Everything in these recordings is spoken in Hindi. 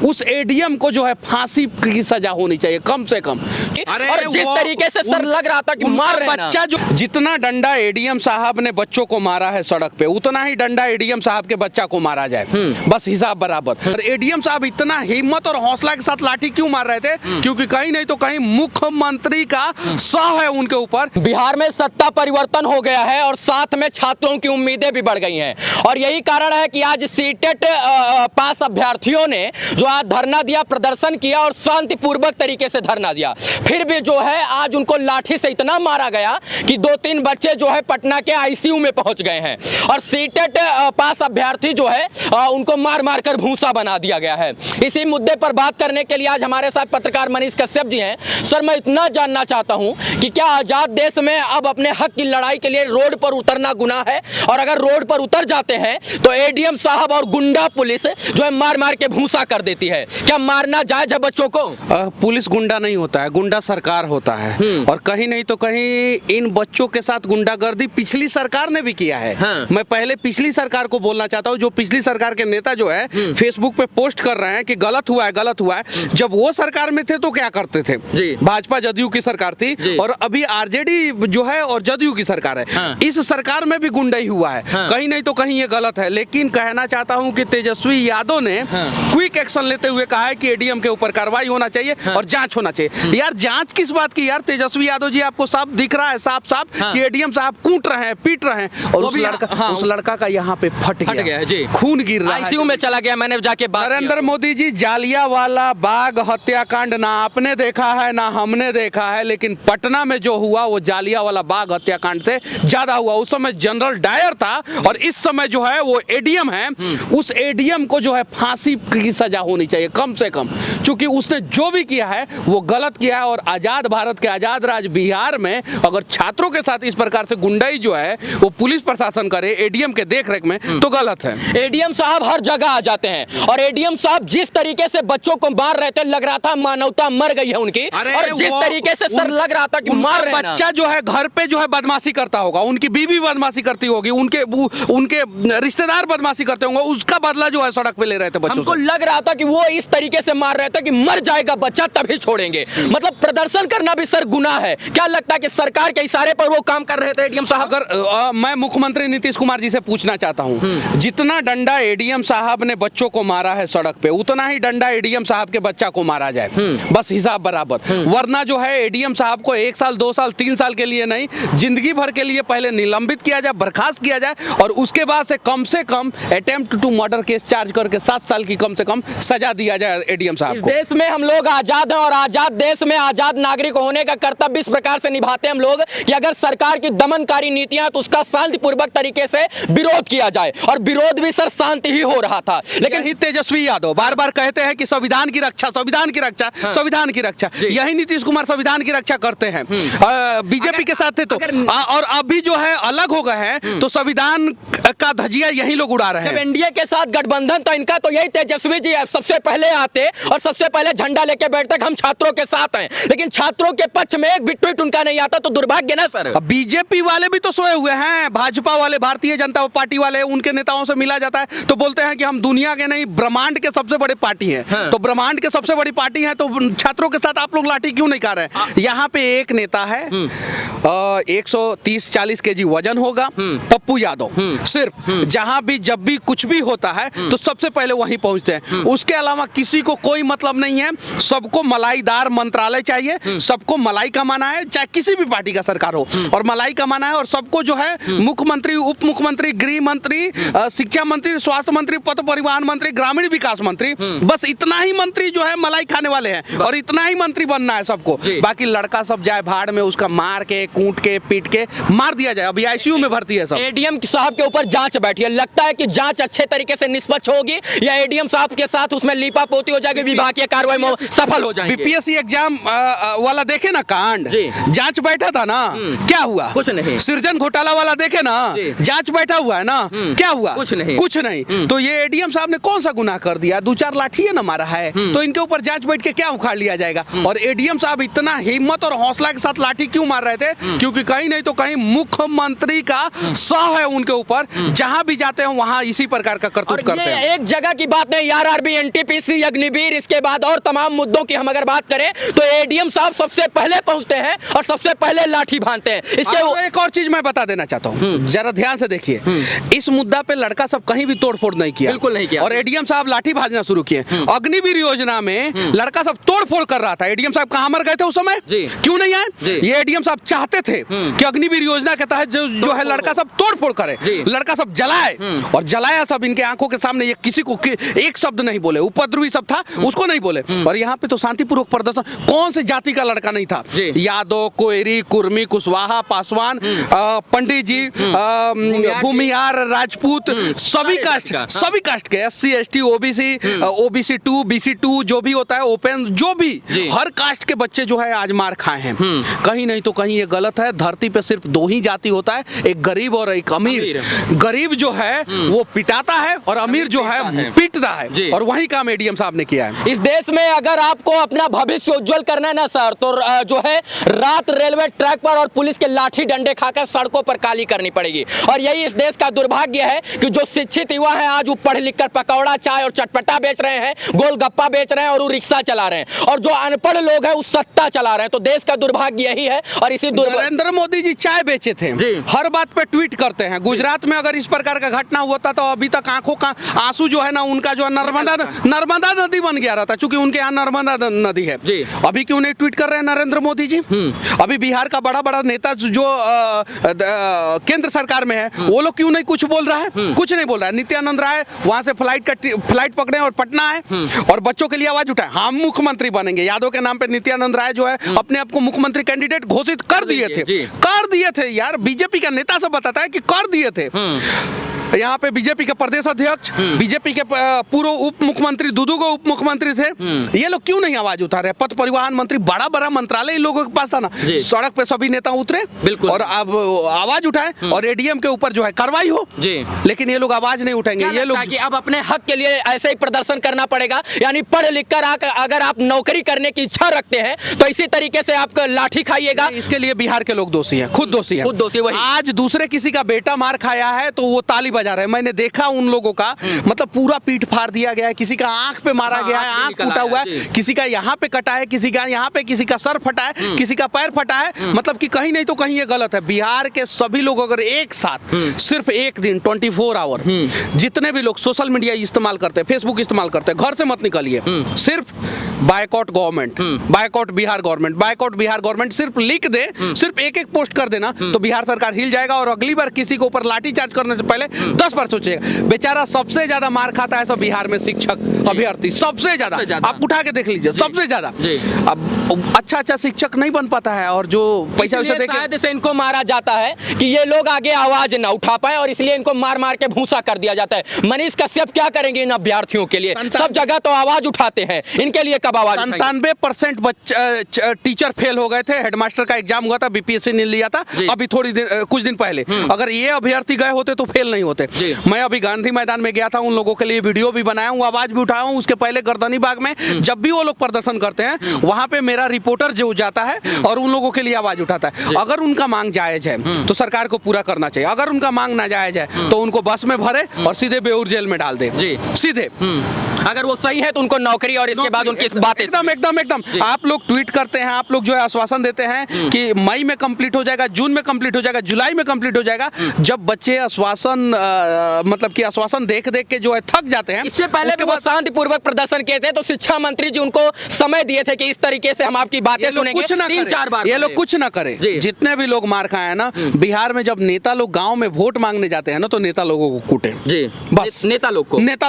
उस एडीएम को जो है फांसी की सजा होनी चाहिए कम से कम। और जिस तरीके से सर लग रहा था कि मार रहे हैं ना। बच्चा जो जितना डंडा एडीएम साहब ने बच्चों को मारा है सड़क पे, उतना ही डंडा एडीएम साहब के बच्चा को मारा जाए, बस हिसाब बराबर। और एडीएम साहब इतना हिम्मत और हौसला के साथ लाठी क्यों मार रहे थे? क्योंकि कहीं नहीं तो कहीं मुख्यमंत्री का सह है उनके ऊपर। बिहार में सत्ता परिवर्तन हो गया है और साथ में छात्रों की उम्मीदें भी बढ़ गई हैं और यही कारण है कि आज सीटेट पास अभ्यर्थियों ने जो आज धरना दिया, प्रदर्शन किया और शांतिपूर्वक तरीके से धरना दिया। फिर भी जो है आज उनको लाठी से इतना मारा गया कि 2-3 बच्चे जो है पटना के आईसीयू में पहुंच गए हैं और सीटेट पास अभ्यर्थी जो है उनको मार मार कर भूसा बना दिया गया है। इसी मुद्दे पर बात करने के लिए आज हमारे साथ पत्रकार मनीष कश्यप जी हैं। सर, मैं इतना जानना चाहता हूं कि क्या आजाद देश में अब अपने हक की लड़ाई के लिए रोड पर उतरना गुनाह है? और अगर रोड पर उतर जाते हैं तो एडीएम साहब और गुंडा पुलिस जो है मार मार के भूसा कर देती है, क्या मारना जायज है बच्चों को? पुलिस गुंडा नहीं होता है, गुंडा सरकार होता है। और कहीं नहीं तो कहीं इन बच्चों के साथ गुंडागर्दी पिछली सरकार ने भी किया है। मैं पहले पिछली सरकार को बोलना चाहता हूँ, जो पिछली सरकार के नेता जो है फेसबुक पे पोस्ट कर रहे हैं कि गलत हुआ है, गलत हुआ है। जब वो सरकार में थे तो क्या करते थे? भाजपा जदयू की सरकार थी और अभी आरजेडी जो है और जदयू की सरकार है। इस सरकार में भी गुंडाई हुआ है। कहीं नहीं तो कहीं ये गलत है। लेकिन कहना चाहता हूं कि तेजस्वी यादव ने क्विक एक्शन लेते हुए कहा है कि एडीएम के ऊपर कार्रवाई होना चाहिए और जांच होना चाहिए। यार जांच किस बात की? यार तेजस्वी यादव जी आपको साफ दिख रहा है, साफ साफ कि एडीएम साहब कूट रहे हैं, पीट रहे हैं और उस लड़का का यहाँ पे फट गया है जी, खून गिर रहा है, आईसीयू में चला गया। मैंने जाके नरेंद्र मोदी जी, जालियांवाला बाग हत्याकांड ना आपने देखा है ना हमने देखा है, लेकिन पटना में जो हुआ वो जालियांवाला बाग हत्याकांड से ज्यादा हुआ। उस समय जनरल डायर था और इस समय जो है वो एडीएम है। उस एडीएम को जो है फांसी की सजा होनी चाहिए कम से कम, क्योंकि उसने जो भी किया है वो गलत किया है। और आजाद भारत के आजाद राज्य बिहार में अगर छात्रों के साथ इस प्रकार से गुंडाई जो है वो पुलिस प्रशासन करे एडीएम के देखरेख में तो गलत है। एडीएम साहब हर जगह आ जाते हैं और एडीएम साहब जिस तरीके से बच्चों को मार रहे थे, लग रहा था मानवता मर गई है उनकी। और जिस तरीके से सर लग रहा था कि मार रहे हैं। बच्चा जो है घर पे जो है बदमाशी करता होगा, उनकी बीवी बदमाशी करती होगी, उनके रिश्तेदार बदमाशी करते होंगे, उसका बदला जो है सड़क पे ले रहे थे बच्चों से। हमको लग रहा था कि वो इस तरीके से मार रहे थे कि मर जाएगा बच्चा तभी छोड़ेंगे। मतलब प्रदर्शन करना भी सर गुनाह है। क्या लगता है कि सरकार के इशारे पर वो काम कर रहे थे एडीएम साहब? अगर मैं मुख्यमंत्री नीतीश कुमार जी से पूछना चाहता हूं, जितना डंडा एडीएम साहब ने बच्चों को मारा है सड़क पे, उतना ही डंडा एडीएम साहब के बच्चा को मारा जाए, बस हिसाब बराबर। वरना जो है एडीएम साहब को 1 साल 2 साल 3 साल के लिए नहीं, जिंदगी भर के लिए पहले निलंबित किया जाए, बर्खास्त किया जाए और उसके बाद से कम attempt to murder case charge करके 7 साल की कम से कम सजा दिया जाए एडीएम साहब को। देश में हम लोग आजाद हैं और आजाद देश में आजाद नागरिक होने का कर्तव्य इस प्रकार से निभाते हैं हम लोग कि अगर सरकार की दमनकारी नीतियां तो उसका शांतिपूर्वक तरीके से विरोध किया जाए और विरोध भी सर शांति ही हो रहा था। लेकिन तेजस्वी यादव बार बार कहते हैं कि संविधान की रक्षा, संविधान की रक्षा, संविधान की रक्षा। यही नीतीश कुमार संविधान की रक्षा करते हैं। बीजेपी के साथ थे तो और अभी जो है अलग हो गए हैं तो संविधान का धजिया यही लोग उड़ा रहे हैं। एनडीए के साथ गठबंधन था इनका, तो यही तेजस्वी जी सबसे पहले आते और सबसे पहले झंडा लेके बैठते हम छात्रों के साथ हैं। लेकिन छात्रों के पक्ष में एक भी ट्वीट उनका नहीं आता, तो दुर्भाग्य ना सर। बीजेपी वाले भी तो सोए हुए हैं, भाजपा वाले, भारतीय जनता पार्टी वाले, उनके नेताओं से मिला जाता है तो बोलते हैं कि हम दुनिया के नहीं ब्रह्मांड के सबसे बड़ी पार्टी है। तो ब्रह्मांड के सबसे बड़ी पार्टी है तो छात्रों के साथ आप लोग लाठी क्यों नहीं खा रहे? यहाँ पे एक नेता है 130-40 केजी वजन होगा, पप्पू यादव, सिर्फ जहां भी जब भी कुछ भी होता है तो सबसे पहले वहीं पहुंचते हैं। उसके अलावा किसी को कोई मतलब नहीं है। सबको मलाईदार मंत्रालय चाहिए, सबको मलाई कमाना है, चाहे किसी भी पार्टी का सरकार हो और मलाई कमाना है। और सबको जो है मुख्यमंत्री, उप मुख्यमंत्री, गृह मंत्री, शिक्षा मंत्री, स्वास्थ्य मंत्री, पथ परिवहन मंत्री, ग्रामीण विकास मंत्री, बस इतना ही मंत्री जो है मलाई खाने वाले हैं और इतना ही मंत्री बनना है सबको। बाकी लड़का सब जाए भाड़ में, उसका मार के, कूट के, पीट के मार दिया जाए। अभी आईसीयू में भर्ती है सब। एडीएम साहब के ऊपर जांच बैठी है, लगता है कि जांच अच्छे तरीके से निष्पक्ष होगी या एडीएम साहब के साथ उसमें लीपापोती हो जाएगी, विभागीय कार्रवाई में सफल हो जाएंगे? बीपीएससी एग्जाम वाला देखे ना कांड, जांच बैठा था ना, क्या हुआ? कुछ नहीं। सृजन घोटाला वाला देखे ना, जांच बैठा हुआ है ना, क्या हुआ? कुछ नहीं, कुछ नहीं। तो ये एडीएम साहब ने कौन सा गुनाह कर दिया? 2-4 लाठी ना मारा है तो इनके ऊपर जांच बैठ के क्या उखाड़ लिया जाएगा? और एडीएम साहब इतना हिम्मत और हौसला के साथ लाठी क्यों मार रहे थे? क्योंकि कहीं नहीं तो कहीं मुख्यमंत्री का सह है उनके ऊपर, जहां भी जाते हैं वहां इसी प्रकार का करतूत करते हैं। एक जगह की बात नहीं, आरआरबी, एनटीपीसी, अग्निवीर, इसके बाद और तमाम मुद्दों की हम अगर बात करें तो एडीएम साहब सबसे पहले पहुंचते हैं और सबसे पहले लाठी भांजते हैं। इसके एक और चीज मैं बता देना चाहता हूँ, जरा ध्यान से देखिए, इस मुद्दा पे लड़का सब कहीं भी तोड़फोड़ नहीं किया, बिल्कुल नहीं किया, और एडीएम साहब लाठी भाजना शुरू किए। अग्निवीर योजना में लड़का सब तोड़फोड़ कर रहा था, एडीएम साहब कहां मर गए थे उस समय, क्यों नहीं आए? ये एडीएम साहब चाहते थे कि अग्निवीर योजना के तहत जो है लड़का सब तोड़फोड़ करे, लड़का सब जलाए, और जलाया सब इनके आंखों के सामने। ये किसी को एक शब्द नहीं बोले, उपद्रवी सब था उसको नहीं बोले। और यहाँ पे तो शांतिपूर्वक प्रदर्शन, कौन से जाति का लड़का नहीं था, यादव, कोयरी, कुर्मी, कुशवाहा, पासवान, पंडित जी, भूमिहार, राजपूत, सभी कास्ट के, SC ST OBC OBC 2 BC 2 जो भी होता है, ओपन जो भी, हर कास्ट के बच्चे जो है आज मार खाए हैं। कहीं नहीं तो कहीं ये गलत है। धरती पे सिर्फ दो ही जाति होता है, एक गरीब और एक अमीर। गरीब जो है वो पिटाता है और अमीर जो है पीटता है, और वही काम एडीएम साहब ने किया है। इस देश में अगर आपको अपना भविष्य उज्जवल करना है ना सर, तो जो है रात रेलवे ट्रैक पर और पुलिस के लाठी डंडे खाकर सड़कों पर काली करनी पड़ेगी। और यही इस देश का दुर्भाग्य है कि जो शिक्षित युवा है आज वो पढ़ लिख कर पकौड़ा, चाय और चटपटा बेच रहे हैं, गोलगप्पा बेच रहे हैं और वो रिक्शा चला रहे हैं, और जो अनपढ़ लोग हैं वो सत्ता चला रहे हैं। तो देश का दुर्भाग्य यही है। और इसी नरेंद्र मोदी जी चाय बेचे थे, हर बात पे ट्वीट करते हैं। गुजरात में अगर इस प्रकार का घटना हुआ था तो अभी तक आंखों का आंसू जो है ना उनका जो नर्मदा नदी बन गया रहता, चूंकि उनके यहाँ नर्मदा नदी है। अभी क्यों नहीं ट्वीट कर रहे हैं नरेंद्र मोदी जी? अभी बिहार का बड़ा बड़ा नेता जो केंद्र सरकार में है वो लोग क्यों नहीं कुछ बोल रहा है? कुछ नहीं बोल रहा है। नित्यानंद राय वहां से फ्लाइट पकड़े और पटना है और बच्चों के लिए आवाज उठाए, हम मुख्यमंत्री बनेंगे। यादव के नाम पे नित्यानंद राय जो है अपने आप को मुख्यमंत्री कैंडिडेट घोषित कर दिए थे यार। बीजेपी का नेता सब बताता है कि कर दिए थे। यहाँ पे बीजेपी के प्रदेश अध्यक्ष, बीजेपी के पूर्व उप मुख्यमंत्री, दुदुगो उप मुख्यमंत्री थे, ये लोग क्यों नहीं आवाज उठा रहे? पथ परिवहन मंत्री, बड़ा बड़ा मंत्रालय इन लोगों के पास था ना। सड़क पे सभी नेता उतरे बिल्कुल और अब आवाज उठाए और एडीएम के ऊपर जो है कार्रवाई हो, लेकिन ये लोग आवाज नहीं उठाएंगे। ये लोग कि अब अपने हक के लिए ऐसे ही प्रदर्शन करना पड़ेगा, यानी पढ़ लिख कर अगर आप नौकरी करने की इच्छा रखते हैं तो इसी तरीके से आप लाठी खाइएगा। इसके लिए बिहार के लोग दोषी हैं, खुद दोषी हैं। आज दूसरे किसी का बेटा मार खाया है तो वो ताली बजा रहे हैं। मैंने देखा उन लोगों का, मतलब पूरा पीठ फाड़ दिया गया है, किसी का आंख पे मारा गया है, आंख टूटा हुआ है, किसी का यहाँ पे कटा है, किसी का यहाँ पे, किसी का सर फटा है, किसी का पैर फटा है। मतलब कि कहीं नहीं तो कहीं ये गलत है। बिहार के सभी लोग अगर एक साथ सिर्फ एक दिन 24 आवर जितने भी लोग सोशल मीडिया इस्तेमाल करते हैं, फेसबुक इस्तेमाल करते हैं, घर से मत निकलिए, सिर्फ boycott government, boycott Bihar government, boycott Bihar government सिर्फ लिख दे, सिर्फ एक एक पोस्ट कर देना तो बिहार सरकार हिल जाएगा। और अगली बार किसी के ऊपर लाठीचार्ज करने से पहले 10 बार सोचेगा। बेचारा सबसे ज्यादा मार खाता है सब बिहार में शिक्षक अभ्यर्थी, सबसे ज्यादा। आप उठा के देख लीजिए, सबसे ज्यादा। अब अच्छा शिक्षक नहीं बन पाता है और जो पैसा शायद से इनको मारा जाता है कि ये लोग आगे आवाज ना उठा पाए और इसलिए इनको मार मार के भूसा कर दिया जाता है। मनीष कश्यप क्या करेंगे इन अभ्यर्थियों के लिए? सब जगह तो आवाज उठाते हैं, इनके लिए कब आवाज? 97% टीचर फेल हो गए थे। हेडमास्टर का एग्जाम हुआ था, बीपीएससी ने लिया था अभी कुछ दिन पहले। अगर ये अभ्यर्थी गए होते तो फेल नहीं होते। मैं अभी गांधी मैदान में गया था, उन लोगों के लिए वीडियो भी बनाया हूँ, आवाज भी उठाया हूँ। उसके पहले गर्दनी बाग में जब भी वो लोग प्रदर्शन करते हैं वहां पे मेरा रिपोर्टर जो जाता है और उन लोगों के लिए आवाज उठाता है। अगर उनका मांग जायज है तो सरकार को पूरा करना चाहिए, अगर उनका मांग नाजायज है तो उनको बस में भरे और सीधे बेऊर जेल में डाल दे, सीधे। अगर वो सही है तो उनको नौकरी और इसके बाद उनकी बातें एकदम आप लोग ट्वीट करते हैं, आप लोग जो है आश्वासन देते हैं कि मई में कंप्लीट हो जाएगा, जून में कंप्लीट हो जाएगा, जुलाई में कंप्लीट हो जाएगा। जब बच्चे आश्वासन मतलब कि आश्वासन देख के जो है थक जाते हैं। इससे पहले भी वो शांतिपूर्वक प्रदर्शन किए थे तो शिक्षा मंत्री जी उनको समय दिए थे कि इस तरीके से हम आपकी बातें सुनेंगे। 3-4 बार ये लोग कुछ ना करे। जितने भी लोग मार खाए हैं ना बिहार में, जब नेता लोग गांव में वोट मांगने जाते हैं ना तो नेता लोगों को कूटे, बस नेता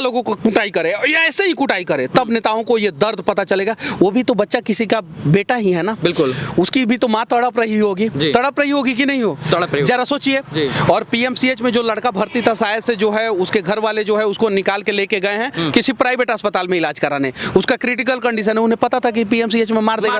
लोगों को कुटाई करे, ऐसे ही कुटाई करे, तब नेताओं को ये दर्द पता चलेगा। वो भी तो बच्चा किसी का बेटा ही है ना, बिल्कुल, उसकी भी तो माँ तड़प रही होगी कि नहीं हो, जरा सोचिए। और पीएमसीएच में जो लड़का भर्ती था शायद से जो है उसके घर वाले जो है उसको निकाल के लेके गए हैं किसी प्राइवेट अस्पताल में इलाज कराने। उसका क्रिटिकल कंडीशन है, उन्हें पता था कि पीएमसीएच में मार देगा,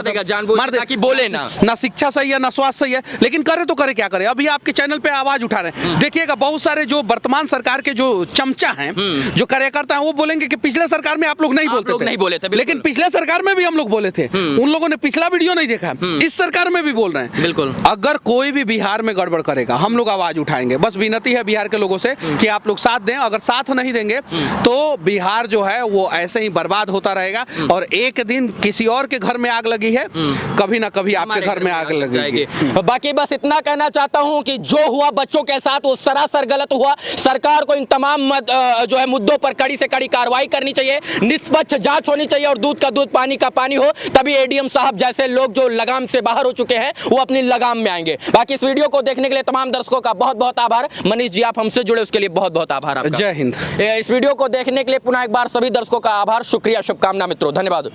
मार देगा कि बोले ना शिक्षा सही है ना स्वास्थ्य सही है, लेकिन करे तो करे क्या करे। अभी आपके चैनल पे आवाज उठा रहे हैं, देखिएगा बहुत सारे जो वर्तमान सरकार के जो चमचा हैं, जो कार्यकर्ता हैं, वो बोलेंगे कि पिछले सरकार में आप लोग नहीं बोलते थे, नहीं बोले थे, लेकिन पिछले सरकार में भी हम लोग बोले थे। उन लोगों ने पिछला वीडियो नहीं देखा, इस सरकार में भी बोल रहे हैं। बिल्कुल। अगर कोई भी बिहार में गड़बड़ करेगा हम लोग आवाज उठाएंगे। बस विनती है बिहार के लोगों से कि आप लोग साथ दें। अगर साथ नहीं देंगे तो बिहार जो है वो ऐसे ही बर्बाद होता रहेगा और एक दिन किसी और के घर में आग लगी है, कभी ना कभी आपके घर में आग लगेगी। बाकी बस इतना कहना चाहता हूं कि जो हुआ बच्चों के साथ वो सरासर गलत हुआ। सरकार को इन तमाम जो है मुद्दों पर कड़ी से कड़ी कार्रवाई करनी चाहिए, निष्पक्ष जांच होनी चाहिए और दूध का दूध पानी का पानी हो, तभी एडीएम साहब जैसे लोग जो लगाम से बाहर हो चुके हैं वो अपनी लगाम में आएंगे। बाकी इस वीडियो को देखने के लिए तमाम दर्शकों का बहुत बहुत आभार। मनीष जी आप हमसे जुड़े उसके लिए बहुत बहुत आभार आपका। जय हिंद। इस वीडियो को देखने के लिए पुनः एक बार सभी दर्शकों का आभार, शुक्रिया, शुभकामना मित्रों, धन्यवाद।